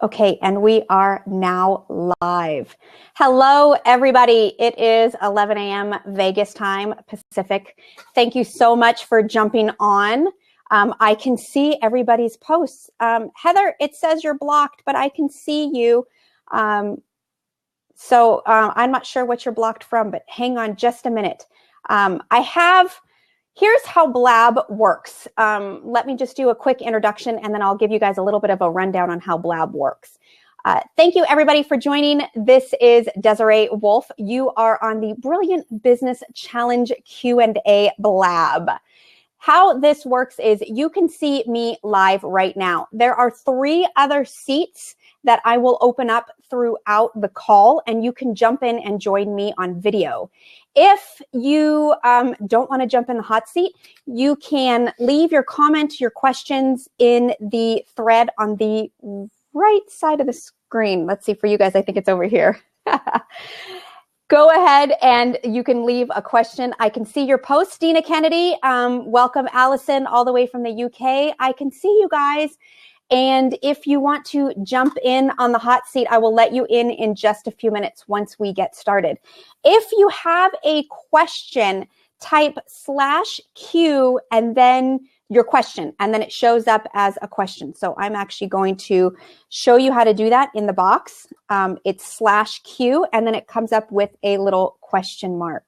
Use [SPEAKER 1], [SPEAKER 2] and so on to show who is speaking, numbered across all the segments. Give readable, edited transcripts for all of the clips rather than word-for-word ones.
[SPEAKER 1] Okay, and we are now live. Hello, everybody. It is 11 a.m. Vegas time, Pacific. Thank you so much for jumping on. I can see everybody's posts. Heather, it says you're blocked, but I can see you. I'm not sure what you're blocked from, but hang on just a minute. Here's how Blab works. Let me just do a quick introduction, and then I'll give you guys a little bit of a rundown on how Blab works. Thank you, everybody, for joining. This is Desiree Wolfe. You are on the Brilliant Business Challenge Q&A Blab. How this works is you can see me live right now. There are 3 other seats that I will open up throughout the call, and you can jump in and join me on video. If you don't want to jump in the hot seat, you can leave your comment, your questions in the thread on the right side of the screen. Let's see, for you guys, I think it's over here. Go ahead and you can leave a question. I can see your post, Dina Kennedy. Welcome, Allison, all the way from the UK. I can see you guys. And if you want to jump in on the hot seat, I will let you in just a few minutes once we get started. If you have a question, type /Q and then your question, and then it shows up as a question. So I'm actually going to show you how to do that in the box. It's /Q, and then it comes up with a little question mark.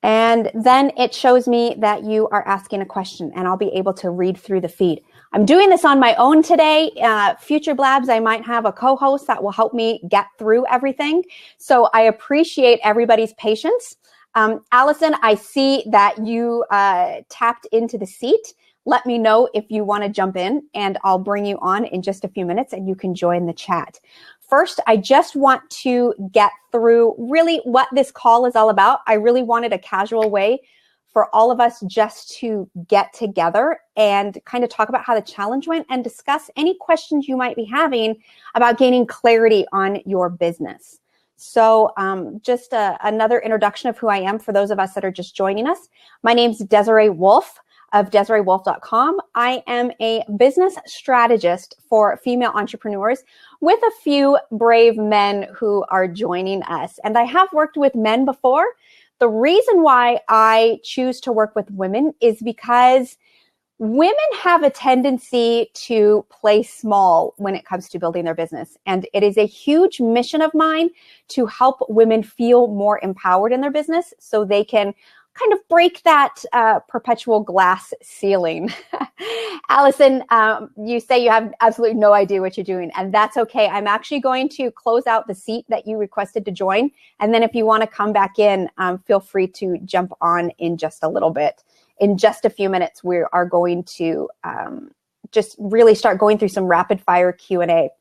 [SPEAKER 1] And then it shows me that you are asking a question, and I'll be able to read through the feed. I'm doing this on my own today. Future Blabs, I might have a co-host that will help me get through everything. So I appreciate everybody's patience. Allison, I see that you tapped into the seat. Let me know if you want to jump in, and I'll bring you on in just a few minutes, and you can join the chat. First, I just want to get through really what this call is all about. I really wanted a casual way for all of us just to get together and kind of talk about how the challenge went and discuss any questions you might be having about gaining clarity on your business. So just another introduction of who I am for those of us that are just joining us. My name's Desiree Wolfe of DesireeWolfe.com. I am a business strategist for female entrepreneurs with a few brave men who are joining us. And I have worked with men before. The reason why I choose to work with women is because women have a tendency to play small when it comes to building their business. And it is a huge mission of mine to help women feel more empowered in their business so they can kind of break that perpetual glass ceiling. Allison, you say you have absolutely no idea what you're doing, and that's okay. I'm actually going to close out the seat that you requested to join. And then if you want to come back in, feel free to jump on in just a little bit. In just a few minutes, we are going to just really start going through some rapid fire Q&A.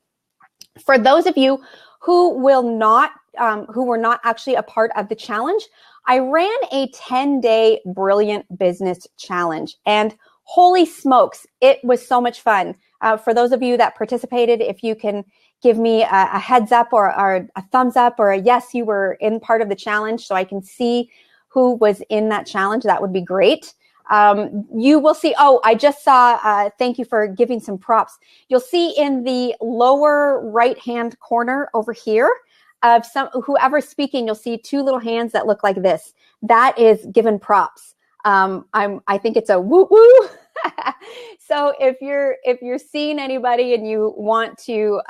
[SPEAKER 1] For those of you who were not actually a part of the challenge, I ran a 10-day Brilliant Business Challenge, and holy smokes, it was so much fun. For those of you that participated, if you can give me a heads up or a thumbs up or a yes, you were in part of the challenge so I can see who was in that challenge, that would be great. You will see, I just saw, thank you for giving some props. You'll see in the lower right-hand corner over here, of whoever's speaking, you'll see 2 little hands that look like this. That is given props. I think it's a woo woo. So if you're seeing anybody and you want to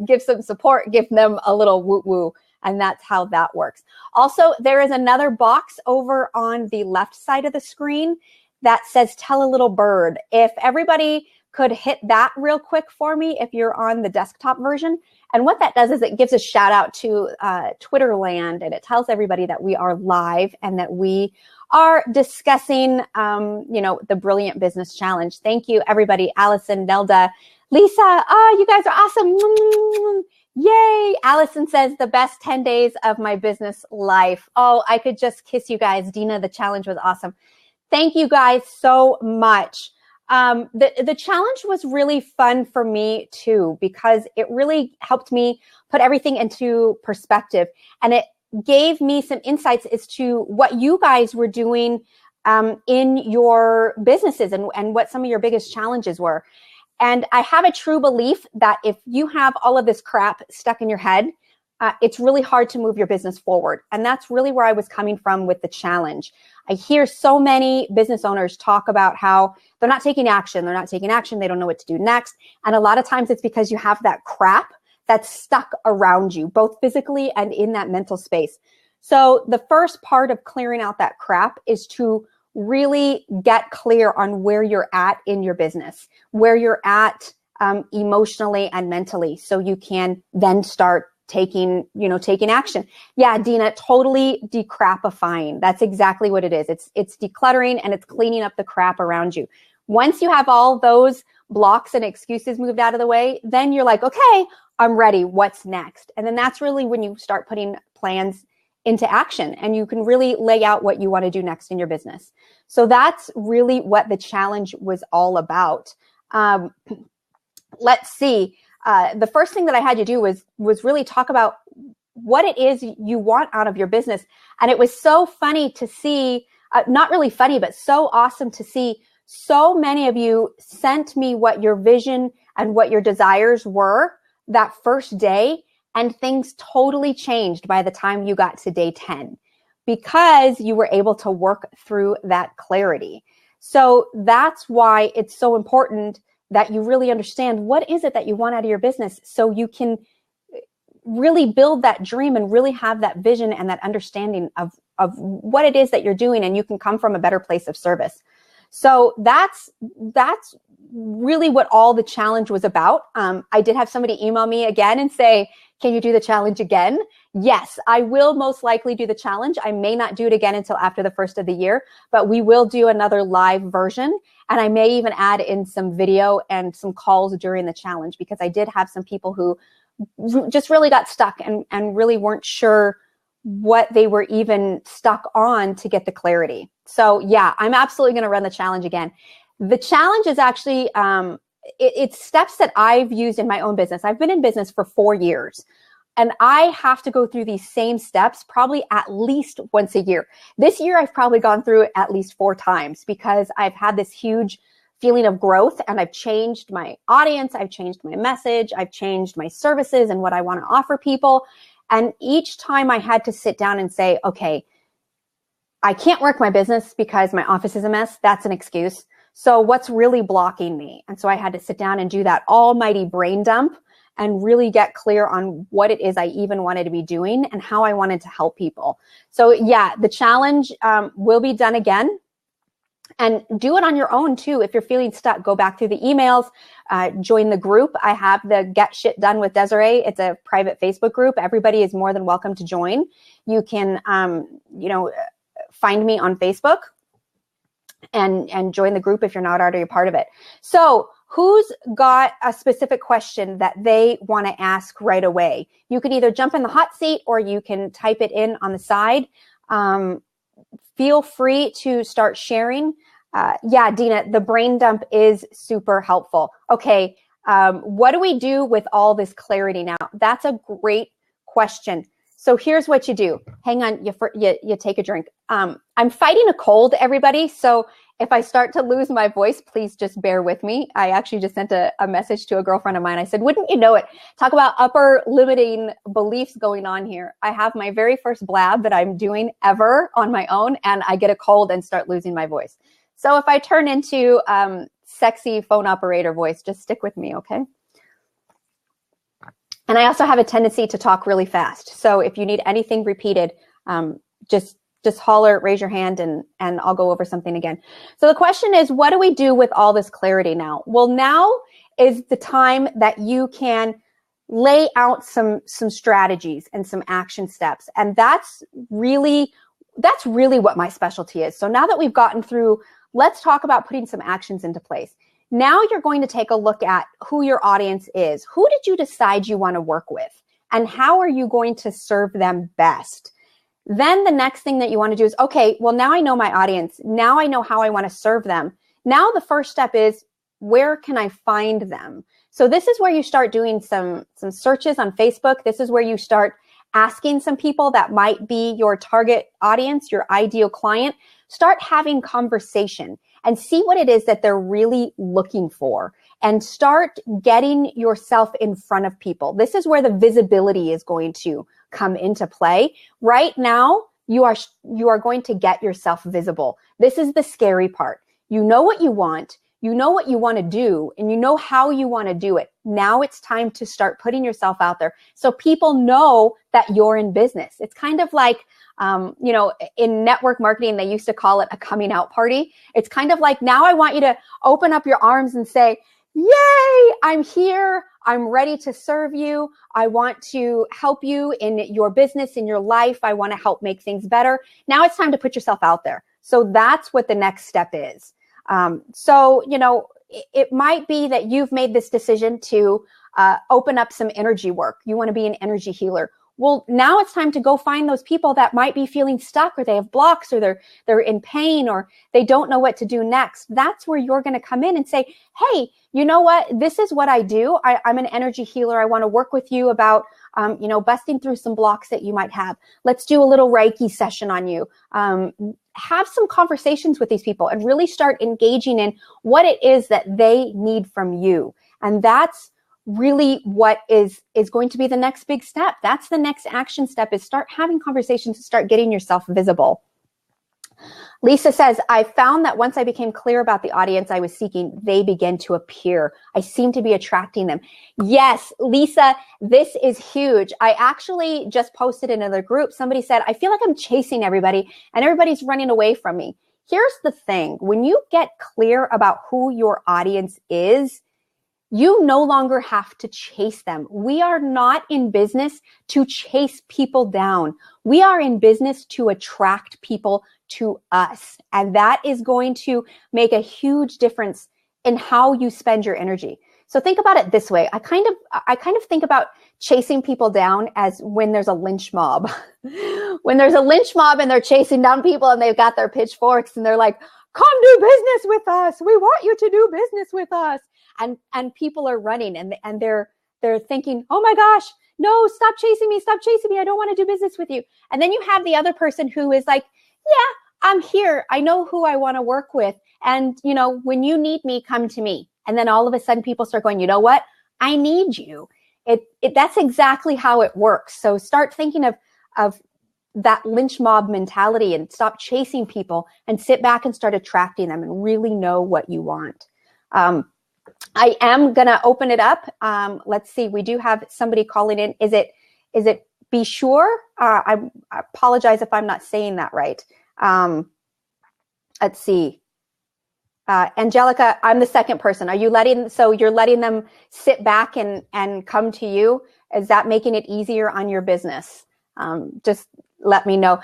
[SPEAKER 1] give some support, give them a little woo woo, and that's how that works. Also, there is another box over on the left side of the screen that says "Tell a Little Bird." If everybody could hit that real quick for me, if you're on the desktop version. And what that does is it gives a shout out to Twitter land, and it tells everybody that we are live and that we are discussing, the Brilliant Business Challenge. Thank you, everybody. Allison, Nelda, Lisa, you guys are awesome. Yay. Allison says the best 10 days of my business life. Oh, I could just kiss you guys. Dina, the challenge was awesome. Thank you guys so much. The challenge was really fun for me too, because it really helped me put everything into perspective, and it gave me some insights as to what you guys were doing in your businesses and what some of your biggest challenges were. And I have a true belief that if you have all of this crap stuck in your head, it's really hard to move your business forward. And that's really where I was coming from with the challenge. I hear so many business owners talk about how they're not taking action. They're not taking action. They don't know what to do next. And a lot of times it's because you have that crap that's stuck around you, both physically and in that mental space. So the first part of clearing out that crap is to really get clear on where you're at in your business, where you're at emotionally and mentally, so you can then start taking action. Yeah, Dina, totally decrapifying. That's exactly what it is. It's decluttering and it's cleaning up the crap around you. Once you have all those blocks and excuses moved out of the way, then you're like, okay, I'm ready. What's next? And then that's really when you start putting plans into action and you can really lay out what you want to do next in your business. So that's really what the challenge was all about. Let's see. The first thing that I had you do was really talk about what it is you want out of your business. And it was so funny to see, not really funny, but so awesome to see so many of you sent me what your vision and what your desires were that first day. And things totally changed by the time you got to day 10 because you were able to work through that clarity. So that's why it's so important that you really understand what is it that you want out of your business so you can really build that dream and really have that vision and that understanding of what it is that you're doing, and you can come from a better place of service. So that's really what all the challenge was about. I did have somebody email me again and say, can you do the challenge again? Yes, I will most likely do the challenge. I may not do it again until after the first of the year, but we will do another live version. And I may even add in some video and some calls during the challenge, because I did have some people who just really got stuck and really weren't sure what they were even stuck on to get the clarity. So yeah, I'm absolutely going to run the challenge again. The challenge is actually, it's steps that I've used in my own business. I've been in business for 4 years, and I have to go through these same steps probably at least once a year. This year, I've probably gone through it at least 4 times because I've had this huge feeling of growth, and I've changed my audience. I've changed my message. I've changed my services and what I want to offer people. And each time I had to sit down and say, okay, I can't work my business because my office is a mess. That's an excuse. So what's really blocking me? And so I had to sit down and do that almighty brain dump and really get clear on what it is I even wanted to be doing and how I wanted to help people. So yeah, the challenge will be done again. And do it on your own too. If you're feeling stuck, go back through the emails, join the group. I have the Get Shit Done with Desiree. It's a private Facebook group. Everybody is more than welcome to join. You can, find me on Facebook and join the group if you're not already a part of it. So who's got a specific question that they want to ask right away? You can either jump in the hot seat or you can type it in on the side. Feel free to start sharing. Yeah, Dina, the brain dump is super helpful. Okay, what do we do with all this clarity now? That's a great question. So here's what you do. Hang on, you take a drink. I'm fighting a cold, everybody. So if I start to lose my voice, please just bear with me. I actually just sent a message to a girlfriend of mine. I said, wouldn't you know it? Talk about upper limiting beliefs going on here. I have my very first blab that I'm doing ever on my own, and I get a cold and start losing my voice. So if I turn into sexy phone operator voice, just stick with me, okay? And I also have a tendency to talk really fast. So if you need anything repeated, just holler, raise your hand, and I'll go over something again. So the question is, what do we do with all this clarity now? Well, now is the time that you can lay out some strategies and some action steps. And that's really what my specialty is. So now that we've gotten through, let's talk about putting some actions into place. Now you're going to take a look at who your audience is. Who did you decide you want to work with? And how are you going to serve them best? Then the next thing that you want to do is, okay, well, now I know my audience. Now I know how I want to serve them. Now the first step is, where can I find them? So this is where you start doing some searches on Facebook. This is where you start asking some people that might be your target audience, your ideal client. Start having conversation and see what it is that they're really looking for. and start getting yourself in front of people. This is where the visibility is going to come into play. Right now, you are going to get yourself visible. This is the scary part. You know what you want. You know what you want to do, and you know how you want to do it. Now it's time to start putting yourself out there so people know that you're in business. It's kind of like, in network marketing, they used to call it a coming out party. It's kind of like, now I want you to open up your arms and say, yay, I'm here. I'm ready to serve you. I want to help you in your business, in your life. I want to help make things better. Now it's time to put yourself out there. So that's what the next step is. It might be that you've made this decision to open up some energy work. You want to be an energy healer. Well, now it's time to go find those people that might be feeling stuck, or they have blocks, or they're in pain, or they don't know what to do next. That's where you're going to come in and say, hey, you know what? This is what I do. I'm an energy healer. I want to work with you about, busting through some blocks that you might have. Let's do a little Reiki session on you. Have some conversations with these people and really start engaging in what it is that they need from you. And that's really what is going to be the next big step. That's the next action step, is start having conversations, to start getting yourself visible. Lisa says, I found that once I became clear about the audience I was seeking, they began to appear. I seem to be attracting them. Yes, Lisa, this is huge. I actually just posted in another group. Somebody said, I feel like I'm chasing everybody and everybody's running away from me. Here's the thing. When you get clear about who your audience is, you no longer have to chase them. We are not in business to chase people down. We are in business to attract people to us. And that is going to make a huge difference in how you spend your energy. So think about it this way. I kind of think about chasing people down as when there's a lynch mob. When there's a lynch mob and they're chasing down people and they've got their pitchforks and they're like, come do business with us. We want you to do business with us. And people are running and they're thinking, oh my gosh, no, stop chasing me. Stop chasing me. I don't want to do business with you. And then you have the other person who is like, yeah, I'm here. I know who I want to work with. And, when you need me, come to me. And then all of a sudden people start going, you know what? I need you. That's exactly how it works. So start thinking of that lynch mob mentality and stop chasing people and sit back and start attracting them and really know what you want. I am going to open it up. Let's see. We do have somebody calling in. Is it Be Sure? I apologize if I'm not saying that right. Let's see. Angelica, I'm the second person. You're letting them sit back and come to you? Is that making it easier on your business? Just let me know.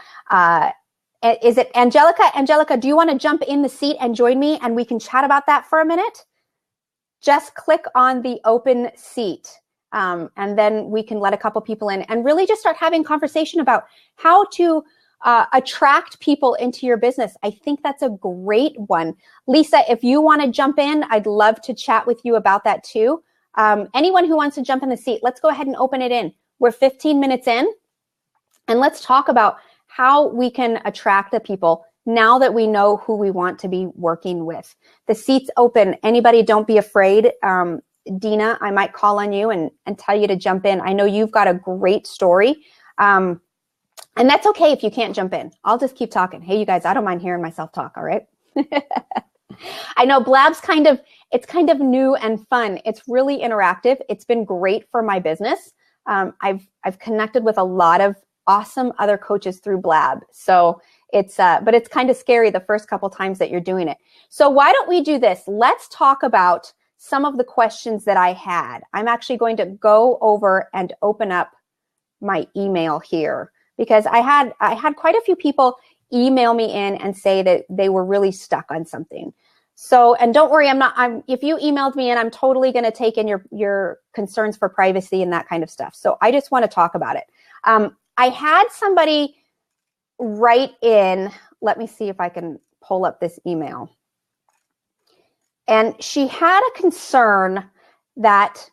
[SPEAKER 1] Is it Angelica? Angelica, do you want to jump in the seat and join me and we can chat about that for a minute? Just click on the open seat. And then we can let a couple people in and really just start having conversation about how to attract people into your business. I think that's a great one. Lisa, if you want to jump in, I'd love to chat with you about that too. Anyone who wants to jump in the seat, let's go ahead and open it in. We're 15 minutes in, and let's talk about how we can attract the people now that we know who we want to be working with. The seat's open. Anybody, don't be afraid. Dina, I might call on you and tell you to jump in. I know you've got a great story. And that's okay if you can't jump in. I'll just keep talking. Hey, you guys, I don't mind hearing myself talk, all right? I know Blab's kind of new and fun. It's really interactive. It's been great for my business. I've connected with a lot of awesome other coaches through Blab. So but it's kind of scary the first couple times that you're doing it. So why don't we do this? Let's talk about some of the questions that I had. I'm actually going to go over and open up my email here because I had quite a few people email me in and say that they were really stuck on something. So, and don't worry, if you emailed me in, I'm totally going to take in your concerns for privacy and that kind of stuff. So I just want to talk about it. I had somebody write in, let me see if I can pull up this email. And she had a concern that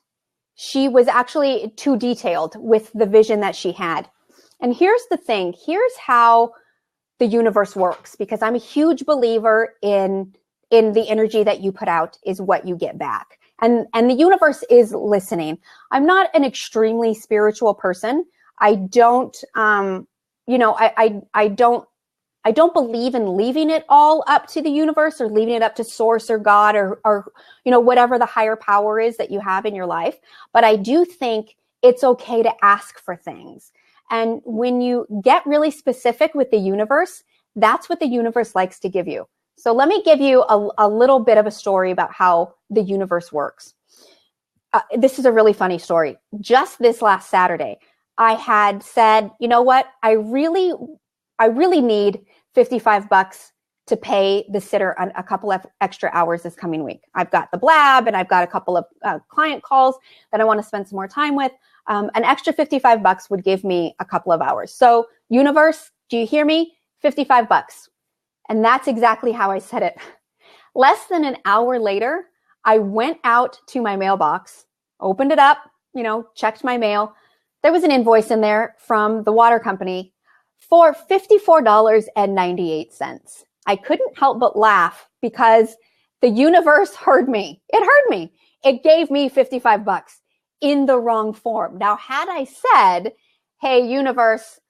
[SPEAKER 1] she was actually too detailed with the vision that she had. And here's the thing, here's how the universe works, because I'm a huge believer in the energy that you put out is what you get back. And the universe is listening. I'm not an extremely spiritual person. I don't, I don't believe in leaving it all up to the universe or leaving it up to source or God or whatever the higher power is that you have in your life. But I do think it's okay to ask for things. And when you get really specific with the universe, that's what the universe likes to give you. So let me give you a little bit of a story about how the universe works. This is a really funny story. Just this last Saturday, I had said, you know what? I really need $55 to pay the sitter a couple of extra hours this coming week. I've got the blab and I've got a couple of client calls that I want to spend some more time with. An extra $55 would give me a couple of hours. So universe, do you hear me? $55. And that's exactly how I said it. Less than an hour later, I went out to my mailbox, opened it up, checked my mail. There was an invoice in there from the water company for $54.98. I couldn't help but laugh because the universe heard me. It heard me. It gave me $55 in the wrong form. Now, had I said, hey, universe,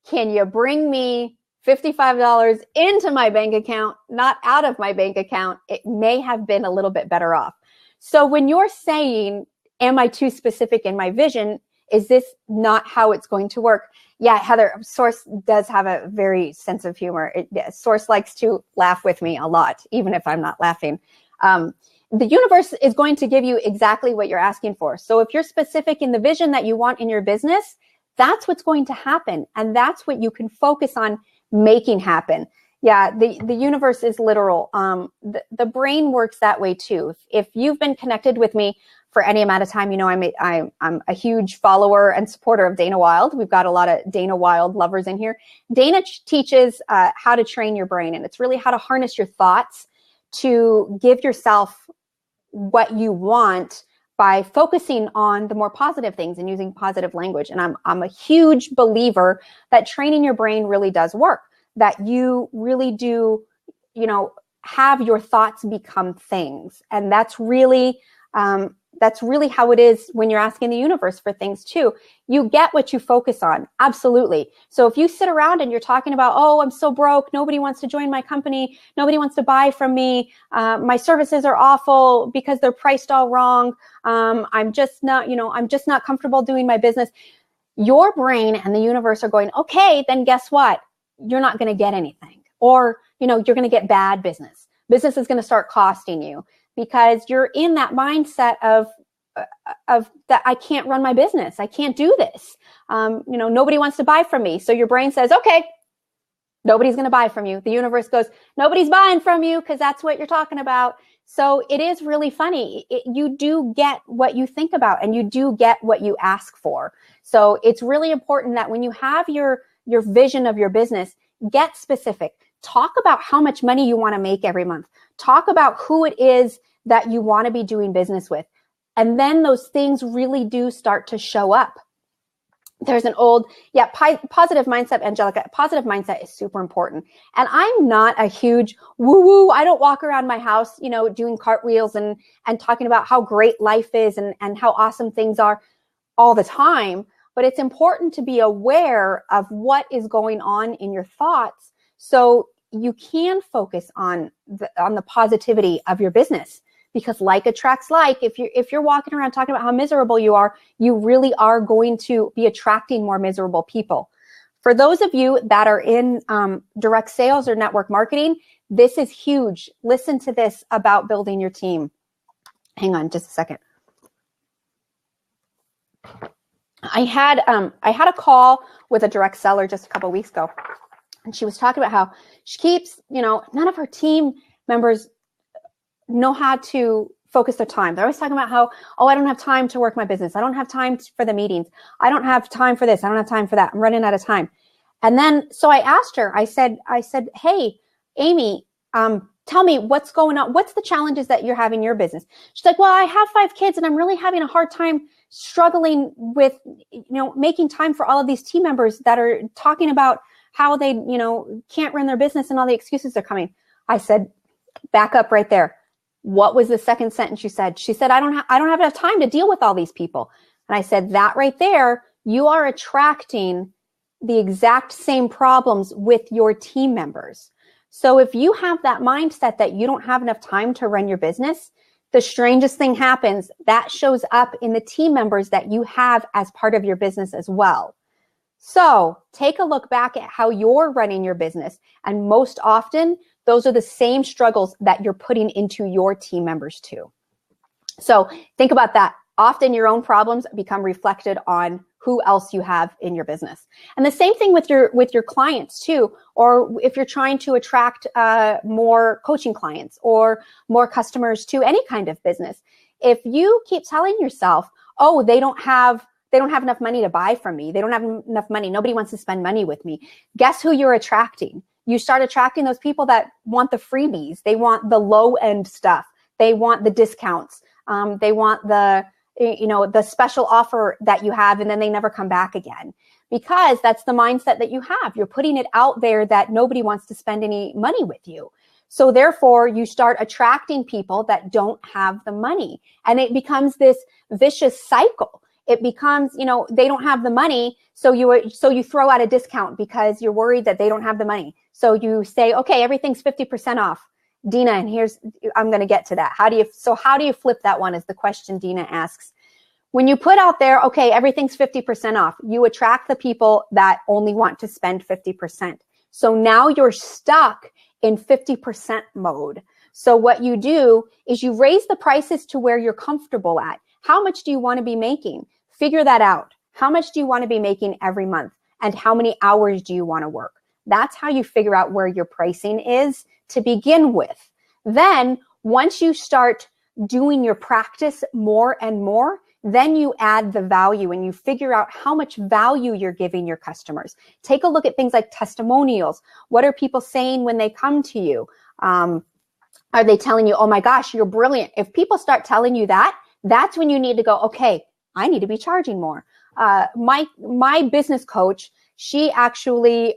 [SPEAKER 1] can you bring me $55 into my bank account, not out of my bank account, it may have been a little bit better off. So when you're saying, am I too specific in my vision? Is this not how it's going to work? Yeah, Heather, Source does have a very sense of humor. Source likes to laugh with me a lot, even if I'm not laughing. The universe is going to give you exactly what you're asking for. So if you're specific in the vision that you want in your business, that's what's going to happen. And that's what you can focus on making happen. Yeah, the universe is literal. The brain works that way too. If you've been connected with me for any amount of time, I'm a huge follower and supporter of Dana Wilde. We've got a lot of Dana Wilde lovers in here. Dana teaches how to train your brain, and it's really how to harness your thoughts to give yourself what you want by focusing on the more positive things and using positive language. And I'm a huge believer that training your brain really does work, that you really do, have your thoughts become things. And that's really how it is when you're asking the universe for things too. You get what you focus on. Absolutely. So if you sit around and you're talking about, oh, I'm so broke, nobody wants to join my company, nobody wants to buy from me, my services are awful because they're priced all wrong, I'm just not comfortable doing my business. Your brain and the universe are going, okay, then guess what? You're not going to get anything. Or, you're going to get bad business. Business is going to start costing you, because you're in that mindset of that I can't run my business. I can't do this. Nobody wants to buy from me. So your brain says, okay, nobody's going to buy from you. The universe goes, nobody's buying from you because that's what you're talking about. So it is really funny. You do get what you think about and you do get what you ask for. So it's really important that when you have your vision of your business, get specific. Talk about how much money you want to make every month. Talk about who it is that you want to be doing business with. And then those things really do start to show up. There's an old, positive mindset, Angelica. Positive mindset is super important. And I'm not a huge woo-woo. I don't walk around my house, doing cartwheels and talking about how great life is and how awesome things are all the time. But it's important to be aware of what is going on in your thoughts so you can focus on the positivity of your business, because like attracts like. If you're walking around talking about how miserable you are, you really are going to be attracting more miserable people. For those of you that are in direct sales or network marketing, this is huge. Listen to this about building your team. Hang on just a second. I had a call with a direct seller just a couple of weeks ago. And she was talking about how she keeps, none of her team members know how to focus their time. They're always talking about how, oh, I don't have time to work my business. I don't have time for the meetings. I don't have time for this. I don't have time for that. I'm running out of time. And then, so I asked her, I said, hey, Amy, tell me what's going on. What's the challenges that you're having in your business? She's like, well, I have 5 kids and I'm really having a hard time struggling with, making time for all of these team members that are talking about how they, can't run their business and all the excuses are coming. I said, back up right there. What was the second sentence you said? She said, I don't have enough time to deal with all these people. And I said, that right there, you are attracting the exact same problems with your team members. So if you have that mindset that you don't have enough time to run your business, the strangest thing happens. That shows up in the team members that you have as part of your business as well. So take a look back at how you're running your business. And most often, those are the same struggles that you're putting into your team members too. So think about that. Often your own problems become reflected on who else you have in your business. And the same thing with your clients too, or if you're trying to attract more coaching clients or more customers to any kind of business. If you keep telling yourself, oh, they don't have enough money to buy from me. They don't have enough money. Nobody wants to spend money with me. Guess who you're attracting? You start attracting those people that want the freebies. They want the low end stuff. They want the discounts. They want the special offer that you have, and then they never come back again, because that's the mindset that you have. You're putting it out there that nobody wants to spend any money with you. So therefore you start attracting people that don't have the money, and it becomes this vicious cycle. It becomes, they don't have the money. So you throw out a discount because you're worried that they don't have the money. So you say, okay, everything's 50% off. Dina, and I'm going to get to that. How do you flip that one is the question Dina asks. When you put out there, okay, everything's 50% off, you attract the people that only want to spend 50%. So now you're stuck in 50% mode. So what you do is you raise the prices to where you're comfortable at. How much do you want to be making? Figure that out. How much do you want to be making every month? And how many hours do you want to work? That's how you figure out where your pricing is to begin with. Then once you start doing your practice more and more, then you add the value and you figure out how much value you're giving your customers. Take a look at things like testimonials. What are people saying when they come to you? Are they telling you, oh my gosh, you're brilliant? If people start telling you that, that's when you need to go, okay, I need to be charging more. My business coach, she actually,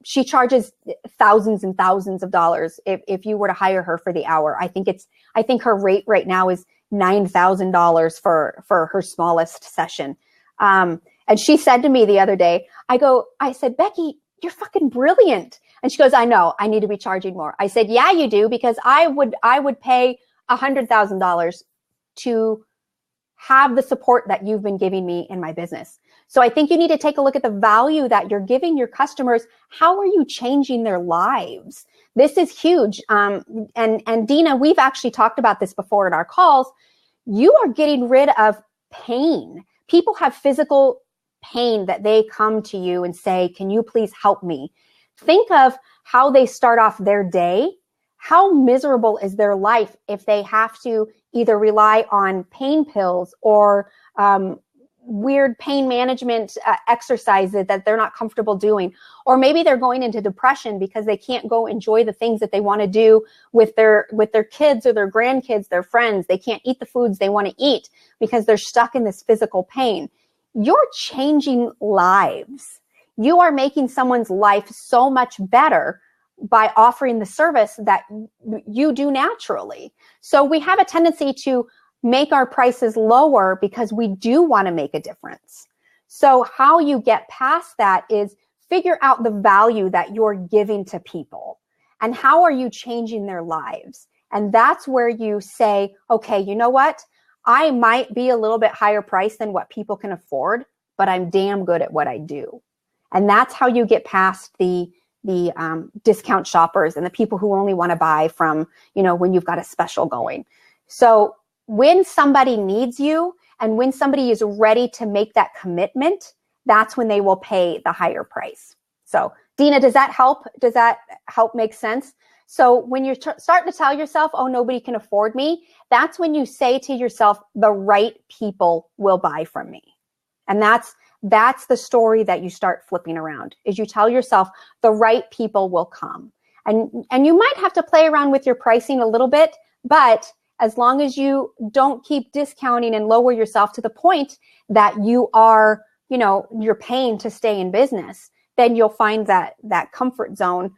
[SPEAKER 1] she charges thousands and thousands of dollars if you were to hire her for the hour. I think her rate right now is $9,000 for her smallest session. And she said to me the other day, I said, Becky, you're fucking brilliant. And she goes, I know, I need to be charging more. I said, yeah, you do, because I would pay $100,000 to have the support that you've been giving me in my business. So I think you need to take a look at the value that you're giving your customers. How are you changing their lives? This is huge. And Dina, we've actually talked about this before in our calls. You are getting rid of pain. People have physical pain that they come to you and say, can you please help me? Think of how they start off their day. How miserable is their life if they have to either rely on pain pills or weird pain management exercises that they're not comfortable doing. Or maybe they're going into depression because they can't go enjoy the things that they want to do with their kids or their grandkids, their friends. They can't eat the foods they want to eat because they're stuck in this physical pain. You're changing lives. You are making someone's life so much better by offering the service that you do naturally. So we have a tendency to make our prices lower because we do want to make a difference. So how you get past that is figure out the value that you're giving to people and how are you changing their lives. And that's where you say, okay, you know what? I might be a little bit higher price than what people can afford, but I'm damn good at what I do. And that's how you get past the discount shoppers and the people who only want to buy from, when you've got a special going. So when somebody needs you and when somebody is ready to make that commitment, that's when they will pay the higher price. So Dina, does that help? Does that help make sense? So when you're starting to tell yourself, oh, nobody can afford me, that's when you say to yourself, the right people will buy from me. And that's the story that you start flipping around, is you tell yourself the right people will come. And you might have to play around with your pricing a little bit, but as long as you don't keep discounting and lower yourself to the point that you are, you're paying to stay in business, then you'll find that comfort zone,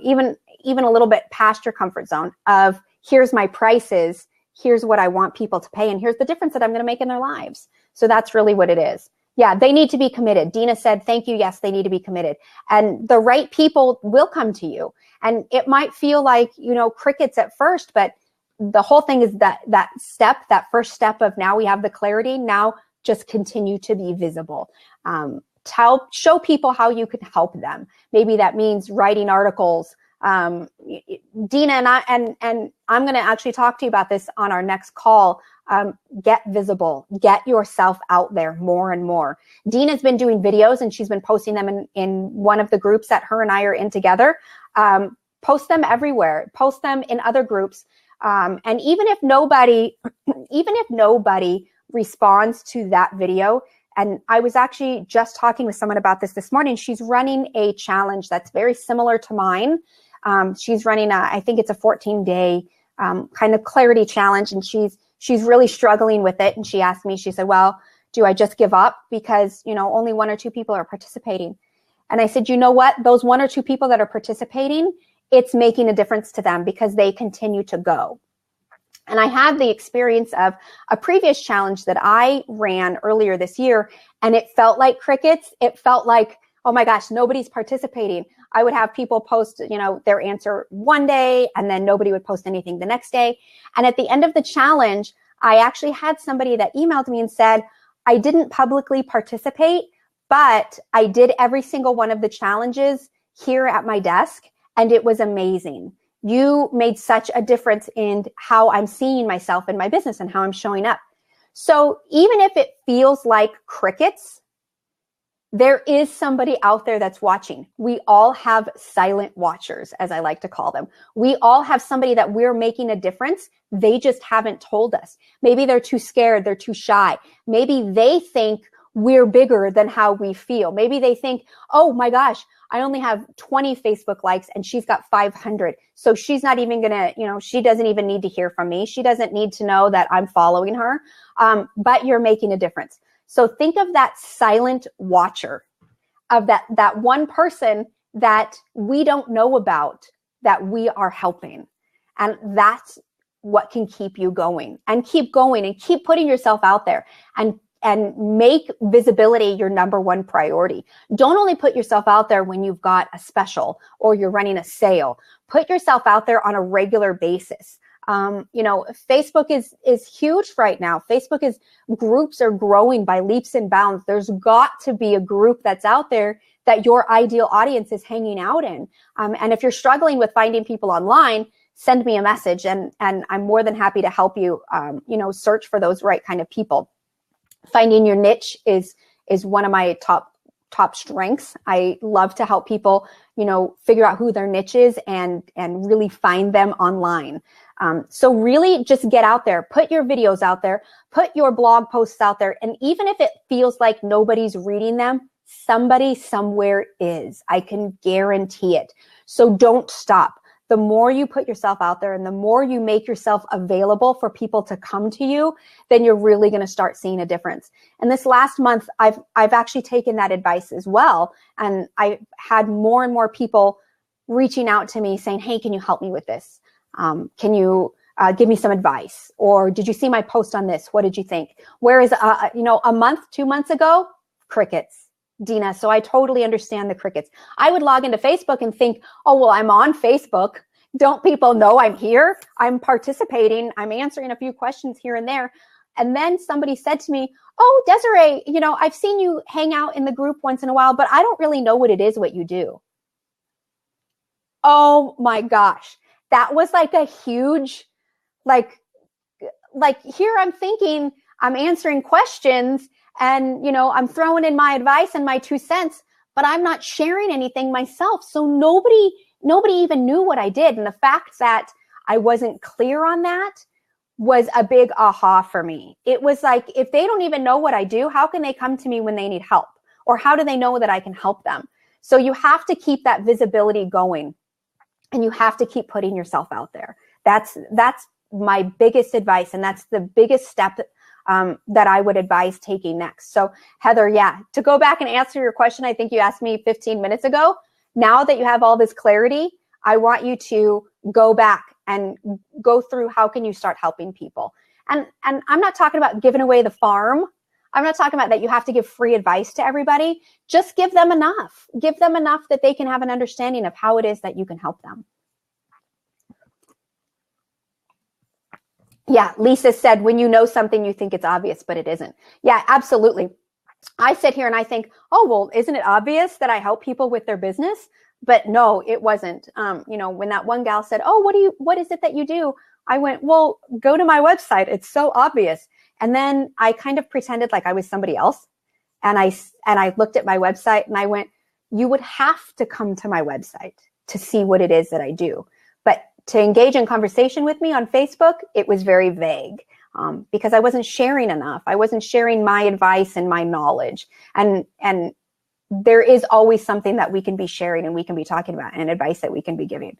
[SPEAKER 1] even a little bit past your comfort zone of here's my prices, here's what I want people to pay, and here's the difference that I'm going to make in their lives. So that's really what it is. Yeah, they need to be committed. Dina said, thank you. Yes, they need to be committed. And the right people will come to you. And it might feel like, crickets at first, but the whole thing is that first step of now we have the clarity, now just continue to be visible. Show people how you can help them. Maybe that means writing articles. Dina and I'm going to actually talk to you about this on our next call. Get visible, get yourself out there more and more. Dina's been doing videos and she's been posting them in one of the groups that her and I are in together. Post them everywhere, post them in other groups. And even if nobody responds to that video, and I was actually just talking with someone about this morning, she's running a challenge that's very similar to mine. She's running I think it's a 14-day kind of clarity challenge, and she's really struggling with it. And she asked me, she said, well, do I just give up because, only 1 or 2 people are participating? And I said, you know what? Those 1 or 2 people that are participating, it's making a difference to them because they continue to go. And I had the experience of a previous challenge that I ran earlier this year, and it felt like crickets. It felt like, oh my gosh, nobody's participating. I would have people post, their answer one day, and then nobody would post anything the next day. And at the end of the challenge, I actually had somebody that emailed me and said, I didn't publicly participate, but I did every single one of the challenges here at my desk, and it was amazing. You made such a difference in how I'm seeing myself in my business and how I'm showing up. So even if it feels like crickets, there is somebody out there that's watching. We all have silent watchers, as I like to call them. We all have somebody that we're making a difference. They just haven't told us. Maybe they're too scared. They're too shy. Maybe they think we're bigger than how we feel. Maybe they think, oh my gosh, I only have 20 Facebook likes and she's got 500. So she's not even going to, she doesn't even need to hear from me. She doesn't need to know that I'm following her. But you're making a difference. So think of that silent watcher, of that one person that we don't know about that we are helping. And that's what can keep you going and keep putting yourself out there and make visibility your number one priority. Don't only put yourself out there when you've got a special or you're running a sale. Put yourself out there on a regular basis. Facebook is huge right now. Groups are growing by leaps and bounds. There's got to be a group that's out there that your ideal audience is hanging out in. And if you're struggling with finding people online, send me a message and I'm more than happy to help you, search for those right kind of people. Finding your niche is one of my top strengths. I love to help people, figure out who their niche is and really find them online. So really just get out there, put your videos out there, put your blog posts out there. And even if it feels like nobody's reading them, somebody somewhere is. I can guarantee it. So don't stop. The more you put yourself out there and the more you make yourself available for people to come to you, then you're really going to start seeing a difference. And this last month, I've actually taken that advice as well. And I had more and more people reaching out to me saying, hey, can you help me with this? Can you give me some advice? Or did you see my post on this? What did you think? Whereas, a month, 2 months ago, crickets. Dina, so I totally understand the crickets. I would log into Facebook and think, oh, well, I'm on Facebook. Don't people know I'm here? I'm participating. I'm answering a few questions here and there. And then somebody said to me, oh, Desiree, I've seen you hang out in the group once in a while, but I don't really know what it is, what you do. Oh my gosh. That was like a huge, like here I'm thinking I'm answering questions and, I'm throwing in my advice and my 2 cents, but I'm not sharing anything myself. So nobody even knew what I did. And the fact that I wasn't clear on that was a big aha for me. It was like, if they don't even know what I do, how can they come to me when they need help? Or how do they know that I can help them? So you have to keep that visibility going and you have to keep putting yourself out there. That's my biggest advice. And that's the biggest step that I would advise taking next. So Heather, to go back and answer your question, I think you asked me 15 minutes ago. Now that you have all this clarity, I want you to go back and go through how can you start helping people. And I'm not talking about giving away the farm. I'm not talking about that you have to give free advice to everybody. Just give them enough. Give them enough that they can have an understanding of how it is that you can help them. Yeah, Lisa said, when you know something, you think it's obvious, but it isn't. Yeah, absolutely. I sit here and I think, oh, well, isn't it obvious that I help people with their business? But no, it wasn't. When that one gal said, oh, what is it that you do? I went, well, go to my website. It's so obvious. And then I kind of pretended like I was somebody else. And I looked at my website and I went, you would have to come to my website to see what it is that I do. But to engage in conversation with me on Facebook, it was very vague because I wasn't sharing enough. I wasn't sharing my advice and my knowledge. And there is always something that we can be sharing and we can be talking about and advice that we can be giving.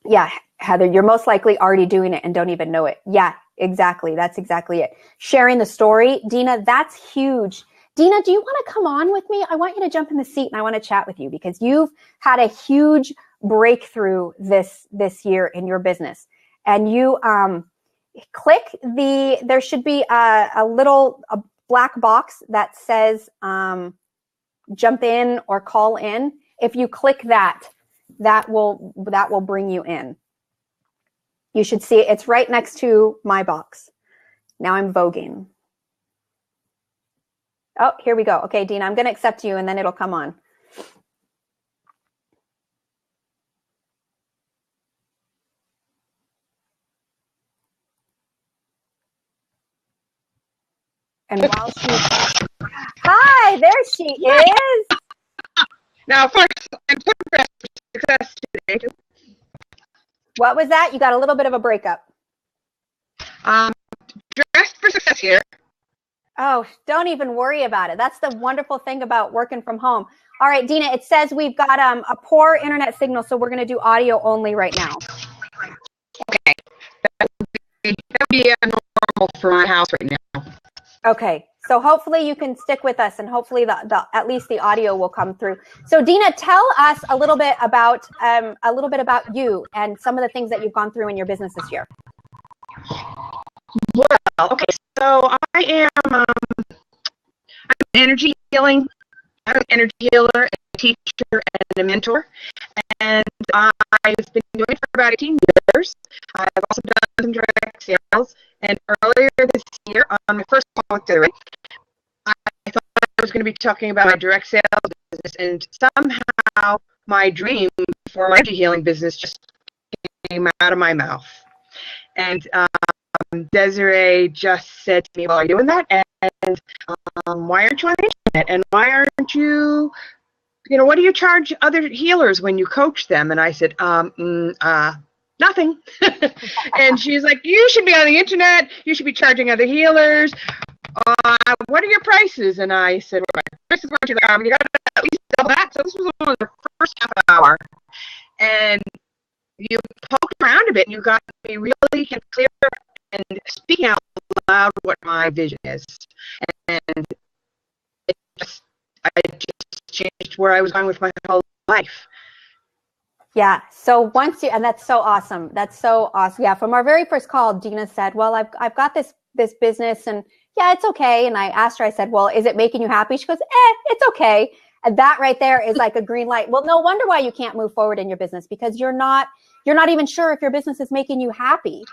[SPEAKER 1] Yeah, Heather, you're most likely already doing it and don't even know it. Yeah, exactly. That's exactly it. Sharing the story. Dina, that's huge. Dina, do you want to come on with me? I want you to jump in the seat and I want to chat with you because you've had a huge breakthrough this year in your business. And you click there should be a black box that says jump in or call in. If you click that will bring you in. You should see it. It's right next to my box. Now I'm voguing. Oh, here we go. Okay, Dina, I'm going to accept you and then it'll come on. And while hi, there she is.
[SPEAKER 2] Now, first, I'm so impressed with success today.
[SPEAKER 1] What was that? You got a little bit of a breakup.
[SPEAKER 2] Dressed for success here.
[SPEAKER 1] Oh, don't even worry about it. That's the wonderful thing about working from home. All right, Dina, it says we've got a poor internet signal, so we're going to do audio only right now.
[SPEAKER 2] Okay. That would be normal for my house right now.
[SPEAKER 1] Okay. So hopefully you can stick with us and hopefully at least the audio will come through. So Dina, tell us a little bit about you and some of the things that you've gone through in your business this year.
[SPEAKER 2] Well, okay, so I am I'm energy healing. I'm an energy healer, a teacher, and a mentor. And I've been doing it for about 18 years. I've also done some direct sales. And earlier this year, on my first call with Desiree, I thought I was going to be talking about my direct sales business, and somehow my dream for my energy healing business just came out of my mouth. And Desiree just said to me, well, are you doing that? And why aren't you on the internet? And why aren't you, what do you charge other healers when you coach them? And I said, nothing. And she's like, you should be on the internet. You should be charging other healers. What are your prices? And I said, well, my prices were, you got to at least double that. So this was only the first half hour. And you poked around a bit and you got me really clear and speaking out loud what my vision is. And I just changed where I was going with my whole life.
[SPEAKER 1] Yeah. So and that's so awesome. That's so awesome. Yeah. From our very first call, Dina said, well, I've got this business and yeah, it's okay. And I asked her, I said, well, is it making you happy? She goes, it's okay. And that right there is like a green light. Well, no wonder why you can't move forward in your business because you're not even sure if your business is making you happy.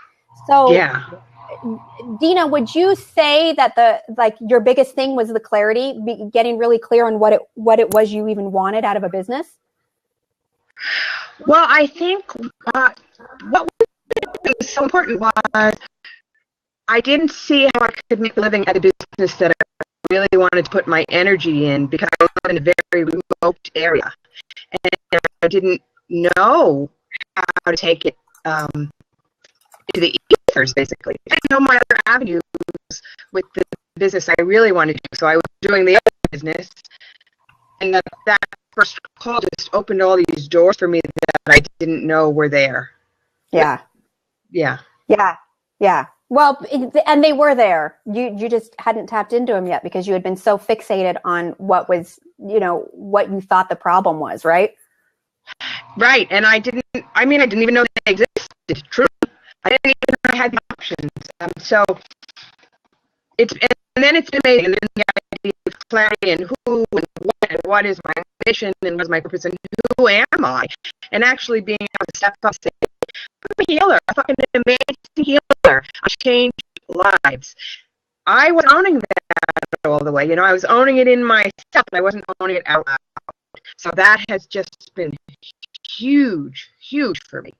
[SPEAKER 1] So yeah. Dina, would you say that your biggest thing was the clarity, getting really clear on what it was you even wanted out of a business?
[SPEAKER 2] Well, I think what was so important was I didn't see how I could make a living at a business that I really wanted to put my energy in because I live in a very remote area. And I didn't know how to take it to the ethers, basically. I didn't know my other avenues with the business I really wanted to do. So I was doing the other business, and that first call just opened all these doors for me that I didn't know were there.
[SPEAKER 1] Yeah.
[SPEAKER 2] Yeah.
[SPEAKER 1] Yeah. Yeah. Well, and they were there. You just hadn't tapped into them yet because you had been so fixated on what was, what you thought the problem was, right?
[SPEAKER 2] Right. And I didn't even know they existed. Truly, I didn't even know I had the options. So and then it's been amazing. And then the idea of clarity and who and what is my mission and what is my purpose and who am I? And actually being able to step up and say, I'm a healer. I'm a fucking amazing healer. I changed lives. I was owning that all the way. I was owning it in myself, but I wasn't owning it out loud. So that has just been huge, huge for me.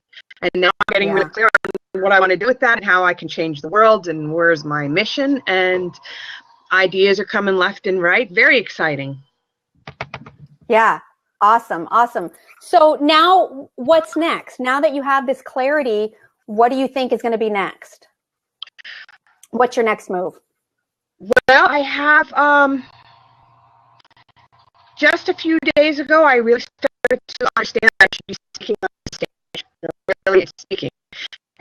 [SPEAKER 2] And now I'm getting really clear on what I want to do with that and how I can change the world and where's my mission. And ideas are coming left and right. Very exciting.
[SPEAKER 1] Yeah. Awesome. Awesome. So now what's next? Now that you have this clarity, what do you think is going to be next? What's your next move?
[SPEAKER 2] Well, I have, just a few days ago, I really started to understand that I should be speaking on stage, really speaking.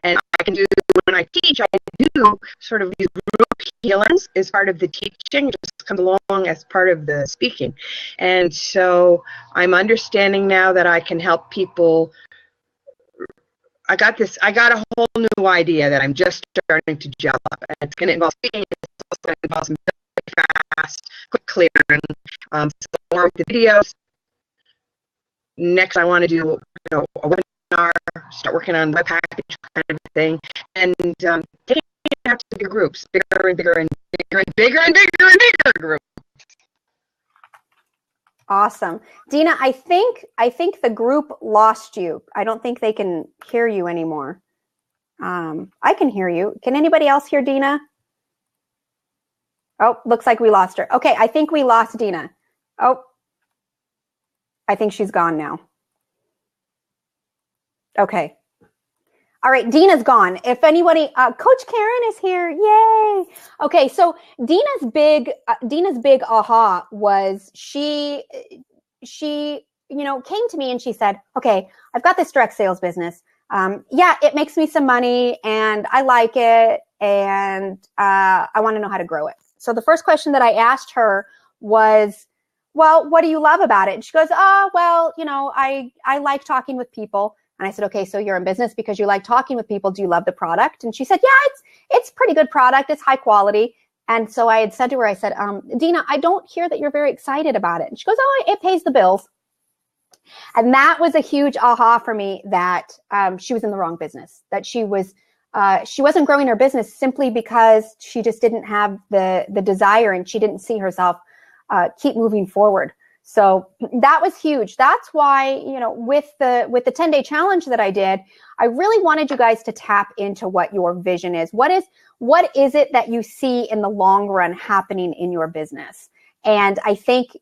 [SPEAKER 2] And I can do, when I teach, I do sort of these group healings as part of the teaching. It just comes along as part of the speaking. And so I'm understanding now that I can help people. I got a whole new idea that I'm just starting to gel up. And it's going to involve speaking. It's also going to involve some very fast, quick clearing, some more with the videos. Next, I want to do a webinar, start working on web package kind of thing, and taking it out to bigger groups, bigger and bigger and bigger and bigger and bigger and bigger groups.
[SPEAKER 1] Awesome. Dina, I think the group lost you. I don't think they can hear you anymore. I can hear you. Can anybody else hear Dina? Oh, looks like we lost her. Okay, I think we lost Dina. Oh, I think she's gone now. Okay. All right, Dina's gone. If anybody, Coach Karen is here. Yay. Okay, so Dina's big aha was she came to me and she said, okay, I've got this direct sales business. Yeah, it makes me some money and I like it and I want to know how to grow it. So the first question that I asked her was, well, what do you love about it? And she goes, oh, well, I like talking with people. And I said, okay, so you're in business because you like talking with people. Do you love the product? And she said, yeah, it's pretty good product. It's high quality. And so I had said to her, I said, Dina, I don't hear that you're very excited about it. And she goes, oh, it pays the bills. And that was a huge aha for me that she was in the wrong business, that she wasn't growing her business simply because she just didn't have the desire and she didn't see herself keep moving forward. So that was huge. That's why, with the 10-day challenge that I did, I really wanted you guys to tap into what your vision is. What is it that you see in the long run happening in your business? And I think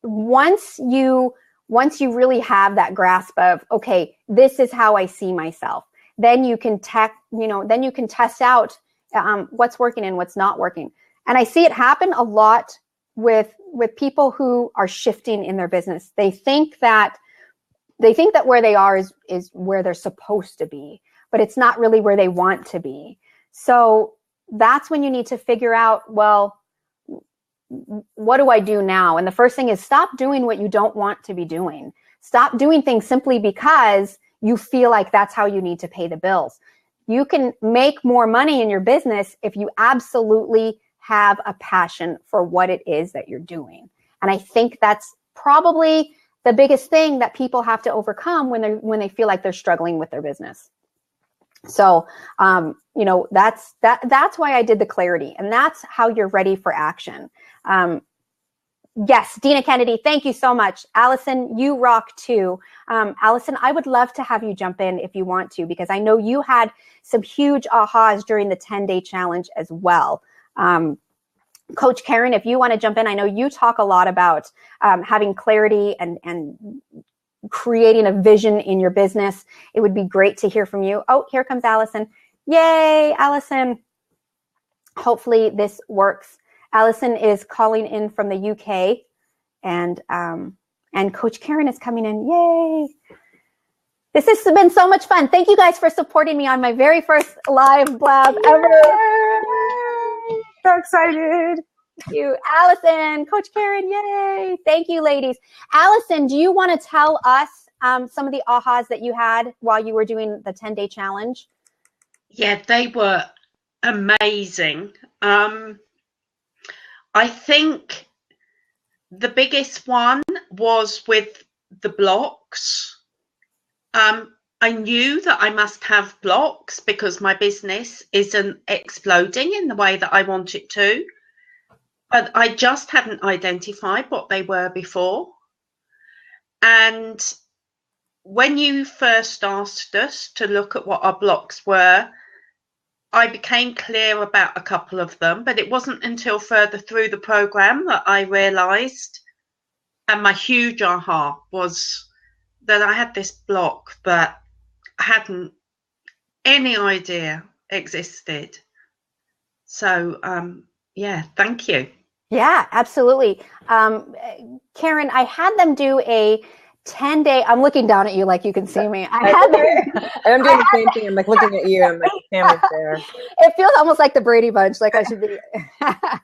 [SPEAKER 1] once you really have that grasp of, okay, this is how I see myself, then you can test out what's working and what's not working. And I see it happen a lot with people who are shifting in their business. They think that where they are is where they're supposed to be, but it's not really where they want to be. So that's when you need to figure out, well, what do I do now? And the first thing is stop doing what you don't want to be doing. Stop doing things simply because you feel like that's how you need to pay the bills. You can make more money in your business if you absolutely have a passion for what it is that you're doing. And I think that's probably the biggest thing that people have to overcome when they feel like they're struggling with their business. So, that's why I did the clarity, and that's how you're ready for action. Yes, Dina Kennedy, thank you so much. Allison, you rock too. Allison, I would love to have you jump in if you want to, because I know you had some huge ahas during the 10-day challenge as well. Coach Karen, if you want to jump in, I know you talk a lot about having clarity and creating a vision in your business. It would be great to hear from you. Oh, here comes Allison. Yay, Allison. Hopefully this works. Allison is calling in from the UK, and Coach Karen is coming in. Yay. This has been so much fun. Thank you guys for supporting me on my very first live blab ever. So excited. Thank you, Allison, Coach Karen. Yay. Thank you, ladies. Allison, do you want to tell us some of the ahas that you had while you were doing the 10-day challenge?
[SPEAKER 3] Yeah, they were amazing. I think the biggest one was with the blocks. I knew that I must have blocks because my business isn't exploding in the way that I want it to, but I just hadn't identified what they were before. And when you first asked us to look at what our blocks were, I became clear about a couple of them, but it wasn't until further through the program that I realized, and my huge aha was that I had this block that I hadn't any idea existed. So, yeah, thank you.
[SPEAKER 1] Yeah, absolutely. Karen, I had them do a 10-day, I'm looking down at you like you can see me.
[SPEAKER 4] I'm doing the same thing. I'm like looking at you. I'm like, the camera's there.
[SPEAKER 1] It feels almost like the Brady Bunch, like I should be. I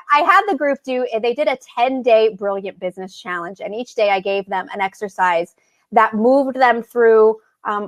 [SPEAKER 1] had the group they did a 10-day brilliant business challenge. And each day I gave them an exercise that moved them through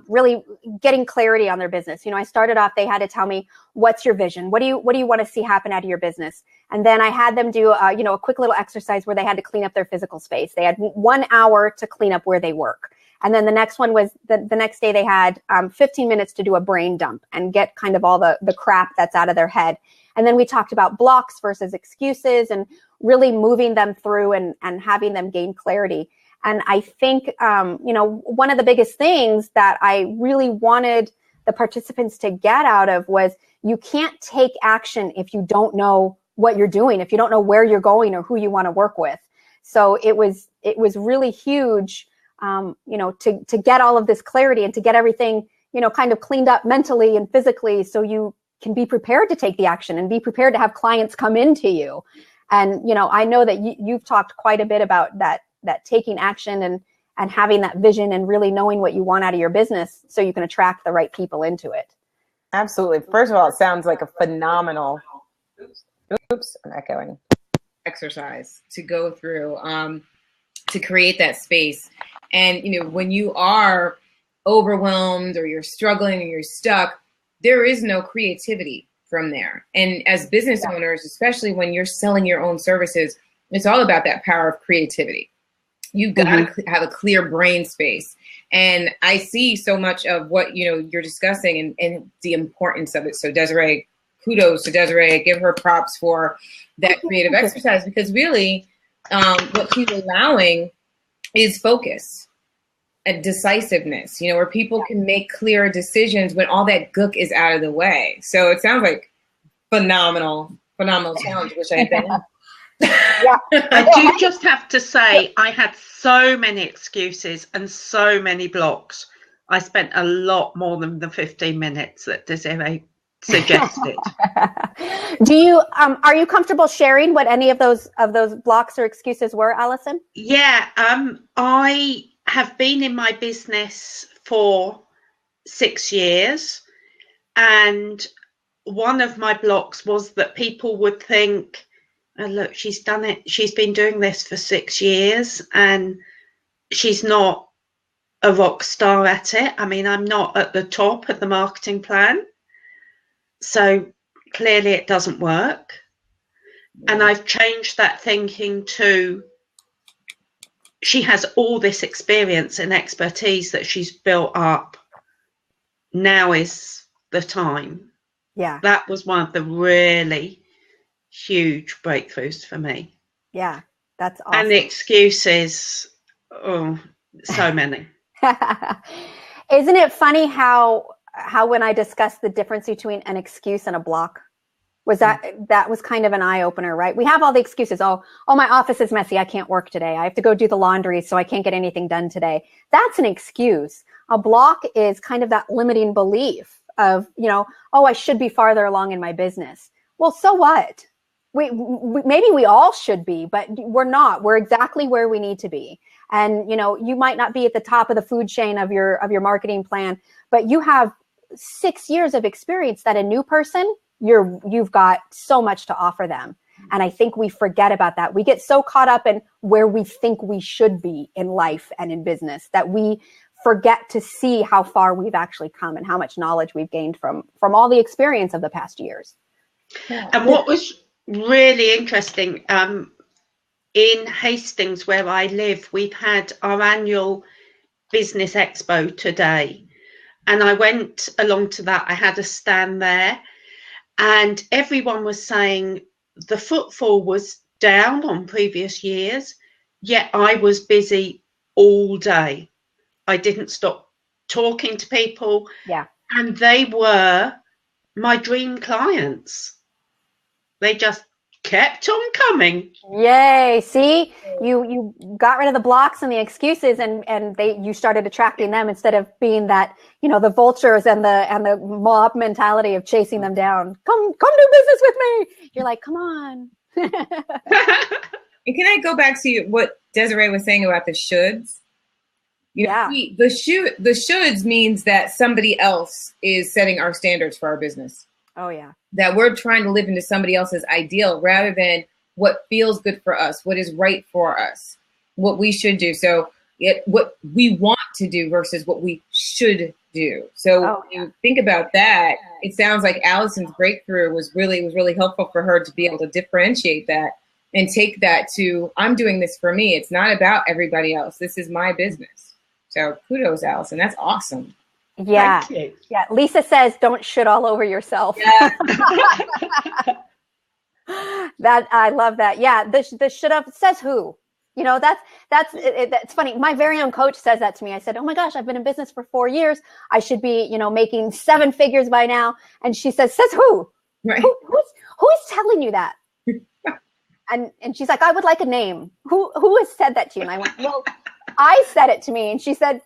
[SPEAKER 1] really getting clarity on their business. I started off, they had to tell me, what's your vision? What do you want to see happen out of your business? And then I had them do, a quick little exercise where they had to clean up their physical space. They had 1 hour to clean up where they work. And then the next one was the next day they had 15 minutes to do a brain dump and get kind of all the crap that's out of their head. And then we talked about blocks versus excuses and really moving them through and having them gain clarity. And I think, one of the biggest things that I really wanted the participants to get out of was you can't take action if you don't know what you're doing, if you don't know where you're going or who you want to work with. So it was really huge, to get all of this clarity and to get everything, kind of cleaned up mentally and physically so you can be prepared to take the action and be prepared to have clients come into you. And, I know that you've talked quite a bit about that taking action and having that vision and really knowing what you want out of your business so you can attract the right people into it.
[SPEAKER 4] Absolutely. First of all, it sounds like a phenomenal, I'm echoing, exercise to go through to create that space. And, when you are overwhelmed or you're struggling or you're stuck, there is no creativity from there. And as business owners, especially when you're selling your own services, it's all about that power of creativity. You've got to have a clear brain space. And I see so much of what, you're discussing and the importance of it. So Desiree, kudos to Desiree. Give her props for that creative exercise, because really what she's allowing is focus and decisiveness, where people can make clear decisions when all that gook is out of the way. So it sounds like phenomenal challenge, which I think.
[SPEAKER 3] Yeah. I do just have to say, I had so many excuses and so many blocks. I spent a lot more than the 15 minutes that Desiree suggested.
[SPEAKER 1] Do you are you comfortable sharing what any of those blocks or excuses were, Allison?
[SPEAKER 3] Yeah, I have been in my business for 6 years, and one of my blocks was that people would think, oh, look, she's done it. She's been doing this for 6 years and she's not a rock star at it. I mean, I'm not at the top of the marketing plan. So clearly it doesn't work. And I've changed that thinking to, she has all this experience and expertise that she's built up. Now is the time.
[SPEAKER 1] Yeah.
[SPEAKER 3] That was one of the really huge breakthroughs for me.
[SPEAKER 1] Yeah, that's awesome.
[SPEAKER 3] And the excuses, so many.
[SPEAKER 1] Isn't it funny how when I discussed the difference between an excuse and a block, that was kind of an eye opener, right? We have all the excuses. Oh, my office is messy. I can't work today. I have to go do the laundry, so I can't get anything done today. That's an excuse. A block is kind of that limiting belief of, I should be farther along in my business. Well, so what? We maybe we all should be, but we're not. We're exactly where we need to be. And, you might not be at the top of the food chain of your marketing plan, but you have 6 years of experience that a new person, you've got so much to offer them. And I think we forget about that. We get so caught up in where we think we should be in life and in business that we forget to see how far we've actually come and how much knowledge we've gained from all the experience of the past years.
[SPEAKER 3] And what was really interesting, in Hastings, where I live, we've had our annual business expo today. And I went along to that. I had a stand there, and everyone was saying the footfall was down on previous years, yet I was busy all day. I didn't stop talking to people.
[SPEAKER 1] Yeah.
[SPEAKER 3] And they were my dream clients. They just kept on coming.
[SPEAKER 1] Yay. See, you got rid of the blocks and the excuses, and you started attracting them instead of being that, the vultures and the mob mentality of chasing them down. Come do business with me. You're like, come on.
[SPEAKER 4] And can I go back to what Desiree was saying about the shoulds? The shoulds means that somebody else is setting our standards for our business.
[SPEAKER 1] Oh, yeah.
[SPEAKER 4] That we're trying to live into somebody else's ideal rather than what feels good for us, what is right for us, what we should do. So what we want to do versus what we should do. So when you think about that, it sounds like Allison's breakthrough was really helpful for her to be able to differentiate that and take that to, I'm doing this for me. It's not about everybody else. This is my business. So kudos, Allison. That's awesome.
[SPEAKER 1] Yeah. Yeah. Lisa says, don't shit all over yourself.
[SPEAKER 4] Yeah.
[SPEAKER 1] That I love that. Yeah. The shit up says who? That's funny. My very own coach says that to me. I said, oh my gosh, I've been in business for 4 years. I should be, making 7 figures by now. And she says who?
[SPEAKER 4] Right.
[SPEAKER 1] Who is telling you that? And she's like, I would like a name. Who has said that to you? And I went, well, I said it to me. And she said,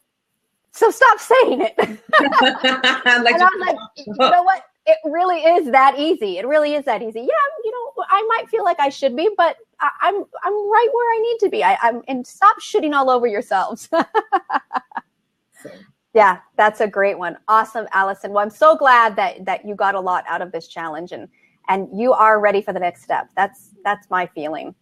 [SPEAKER 1] so stop saying it. And I was like, you know what? It really is that easy. It really is that easy. Yeah, I might feel like I should be, but I'm right where I need to be. And stop shitting all over yourselves. Yeah, that's a great one. Awesome, Allison. Well, I'm so glad that you got a lot out of this challenge and you are ready for the next step. That's my feeling.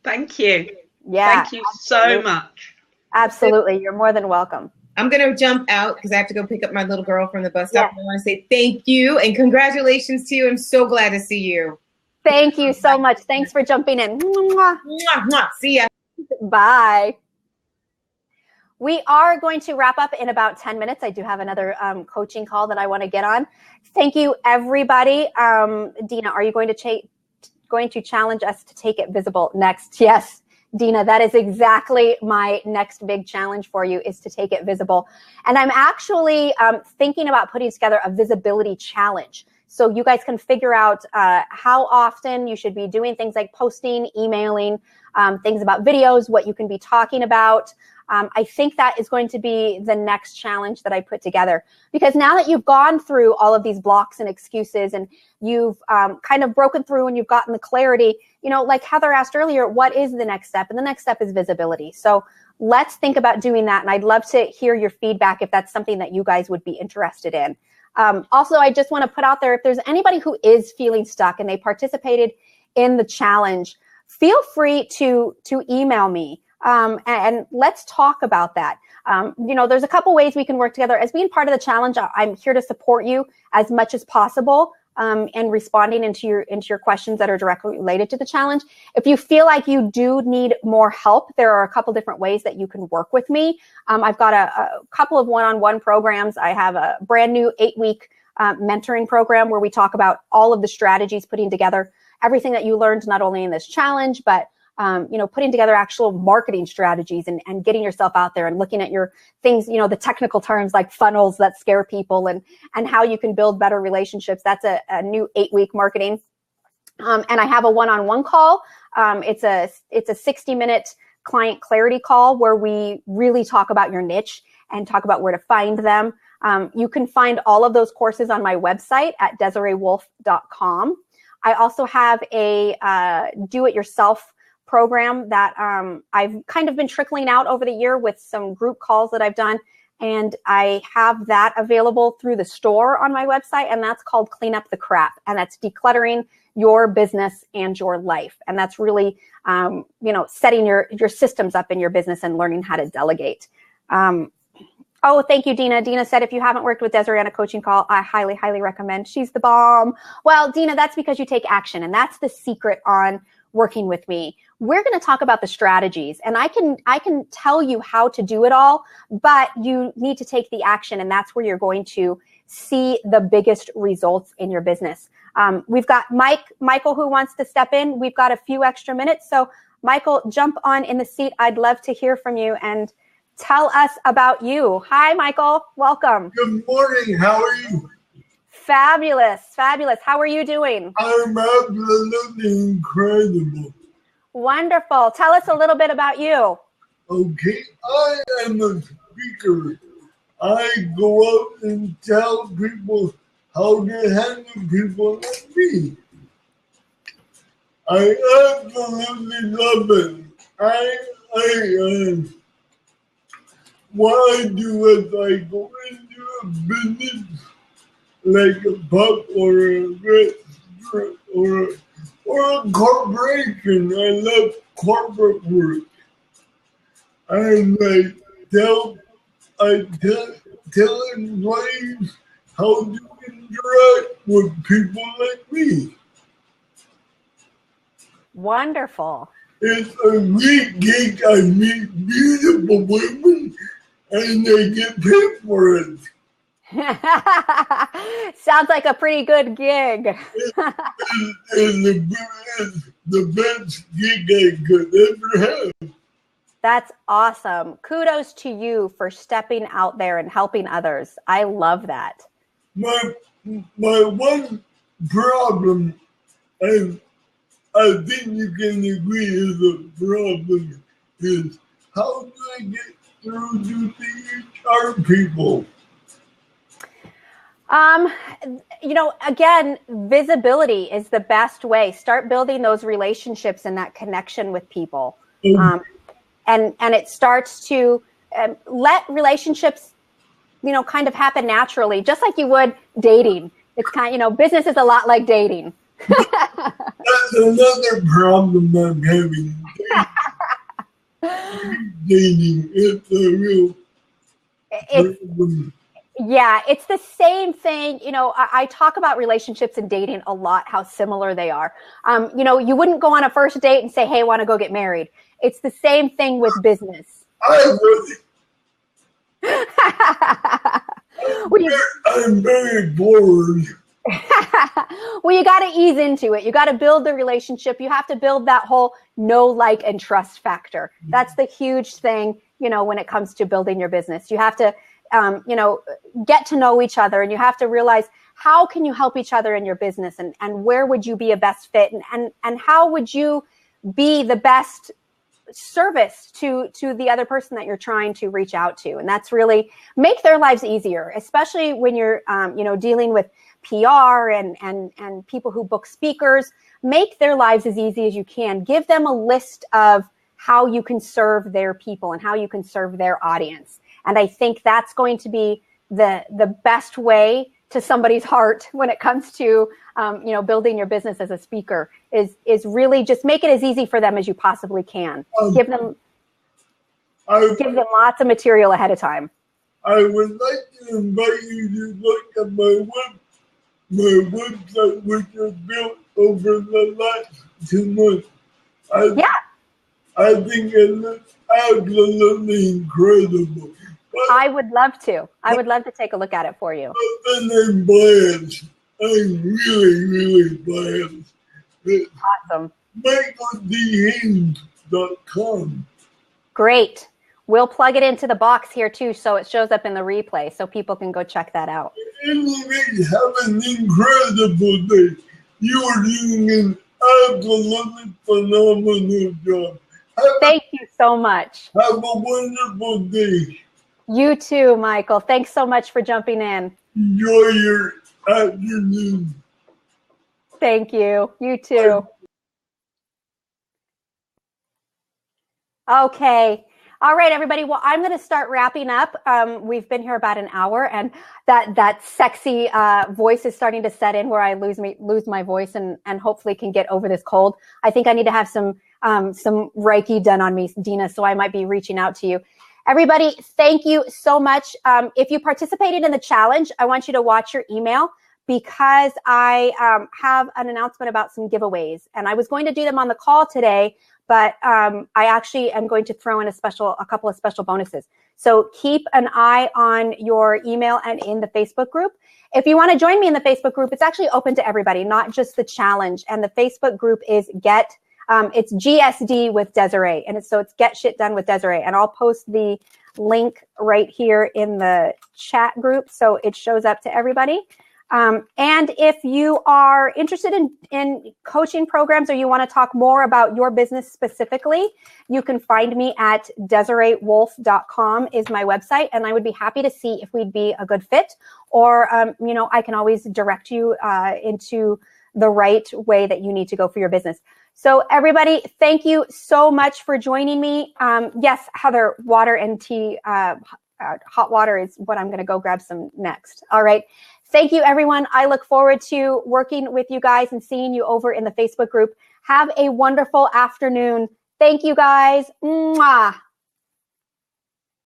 [SPEAKER 3] Thank you.
[SPEAKER 1] Yeah.
[SPEAKER 3] Thank you so much.
[SPEAKER 1] Absolutely. You're more than welcome.
[SPEAKER 4] I'm going to jump out because I have to go pick up my little girl from the bus stop. Yeah. I want to say thank you and congratulations to you. I'm so glad to see you.
[SPEAKER 1] Thank you so much. Thanks for jumping in.
[SPEAKER 4] Mwah, mwah. See ya.
[SPEAKER 1] Bye. We are going to wrap up in about 10 minutes. I do have another coaching call that I want to get on. Thank you, everybody. Dina, are you going to challenge us to take it visible next? Yes. Dina, that is exactly my next big challenge for you, is to take it visible. And I'm actually thinking about putting together a visibility challenge. So you guys can figure out how often you should be doing things like posting, emailing, things about videos, what you can be talking about. I think that is going to be the next challenge that I put together, because now that you've gone through all of these blocks and excuses and you've kind of broken through and you've gotten the clarity, like Heather asked earlier, what is the next step? And the next step is visibility. So let's think about doing that. And I'd love to hear your feedback if that's something that you guys would be interested in. Also, I just want to put out there, if there's anybody who is feeling stuck and they participated in the challenge, feel free to email me. And let's talk about that. There's a couple ways we can work together. As being part of the challenge, I'm here to support you as much as possible, and responding into your questions that are directly related to the challenge. If you feel like you do need more help, there are a couple different ways that you can work with me. I've got a couple of one-on-one programs. I have a brand new 8-week mentoring program where we talk about all of the strategies, putting together everything that you learned, not only in this challenge, but putting together actual marketing strategies and getting yourself out there and looking at your things, the technical terms like funnels that scare people and how you can build better relationships. That's a new 8-week marketing. And I have a one-on-one call. It's a 60-minute client clarity call where we really talk about your niche and talk about where to find them. You can find all of those courses on my website at DesireeWolfe.com. I also have a do-it-yourself program that I've kind of been trickling out over the year with some group calls that I've done. And I have that available through the store on my website. And that's called Clean Up the Crap. And that's decluttering your business and your life. And that's really, setting your systems up in your business and learning how to delegate. Oh, thank you, Dina. Dina said, if you haven't worked with Desiree on a coaching call, I highly, highly recommend. She's the bomb. Well, Dina, that's because you take action. And that's the secret on working with me. We're going to talk about the strategies, and I can tell you how to do it all, but you need to take the action. And that's where you're going to see the biggest results in your business. We've got Michael, who wants to step in. We've got a few extra minutes. So Michael, jump on in the seat. I'd love to hear from you and tell us about you. Hi, Michael. Welcome.
[SPEAKER 5] Good morning. How are you?
[SPEAKER 1] Fabulous. Fabulous. How are you doing?
[SPEAKER 5] I'm absolutely incredible.
[SPEAKER 1] Wonderful. Tell us a little bit about you.
[SPEAKER 5] Okay. I am a speaker. I go out and tell people how to handle people like me. I absolutely love it. What I do is I go into a business like a pub or a restaurant or a corporation. I love corporate work. I tell employees how to interact with people like me.
[SPEAKER 1] Wonderful.
[SPEAKER 5] It's a great gig. I meet beautiful women and they get paid for it.
[SPEAKER 1] Sounds like a pretty good gig.
[SPEAKER 5] It's the best gig I could ever have.
[SPEAKER 1] That's awesome. Kudos to you for stepping out there and helping others. I love that.
[SPEAKER 5] My one problem, and I think you can agree is a problem, is how do I get through to the HR people?
[SPEAKER 1] Again, visibility is the best way. Start building those relationships and that connection with people. And it starts to let relationships, kind of happen naturally, just like you would dating. It's business is a lot like dating.
[SPEAKER 5] That's another problem I'm having. Dating is a real problem.
[SPEAKER 1] Yeah, it's the same thing. I talk about relationships and dating a lot, how similar they are. You wouldn't go on a first date and say, hey, want to go get married. It's the same thing with business.
[SPEAKER 5] I'm very bored.
[SPEAKER 1] Well, you got to ease into it. You got to build the relationship. You have to build that whole know, like, and trust factor. That's the huge thing, when it comes to building your business. You have to, get to know each other, and you have to realize how can you help each other in your business, and where would you be a best fit, and how would you be the best service to the other person that you're trying to reach out to. And that's really make their lives easier, especially when you're, dealing with PR and people who book speakers. Make their lives as easy as you can. Give them a list of how you can serve their people and how you can serve their audience. And I think that's going to be the best way to somebody's heart when it comes to, building your business as a speaker is really just make it as easy for them as you possibly can. Give them lots of material ahead of time.
[SPEAKER 5] I would like to invite you to look at my website, which was built over the last 2 months. I think it looks absolutely incredible. But
[SPEAKER 1] I would love to. I would love to take a look at it for you.
[SPEAKER 5] I'm biased. I'm really, really biased.
[SPEAKER 1] Awesome.
[SPEAKER 5] MichaelDHaynes.com.
[SPEAKER 1] Great. We'll plug it into the box here too, so it shows up in the replay, so people can go check that out.
[SPEAKER 5] Anyways, have an incredible day. You are doing an absolutely phenomenal job.
[SPEAKER 1] Thank you so much.
[SPEAKER 5] Have a wonderful day.
[SPEAKER 1] You too, Michael. Thanks so much for jumping in.
[SPEAKER 5] Enjoy your afternoon.
[SPEAKER 1] Thank you. You too. Okay. All right, everybody. Well, I'm going to start wrapping up. We've been here about an hour, and that sexy voice is starting to set in where I lose my voice and hopefully can get over this cold. I think I need to have some Reiki done on me, Dina, so I might be reaching out to you. Everybody, thank you so much. If you participated in the challenge, I want you to watch your email because I have an announcement about some giveaways. And I was going to do them on the call today, but I actually am going to throw in a couple of special bonuses. So keep an eye on your email and in the Facebook group. If you want to join me in the Facebook group, it's actually open to everybody, not just the challenge. And the Facebook group is it's GSD with Desiree. And it's Get Shit Done with Desiree. And I'll post the link right here in the chat group so it shows up to everybody. And if you are interested in coaching programs or you want to talk more about your business specifically, you can find me at DesireeWolfe.com is my website. And I would be happy to see if we'd be a good fit, or, I can always direct you into the right way that you need to go for your business. So everybody, thank you so much for joining me. Yes, Heather, water and tea, hot water is what I'm going to go grab some next. All right. Thank you, everyone. I look forward to working with you guys and seeing you over in the Facebook group. Have a wonderful afternoon. Thank you, guys. Mwah.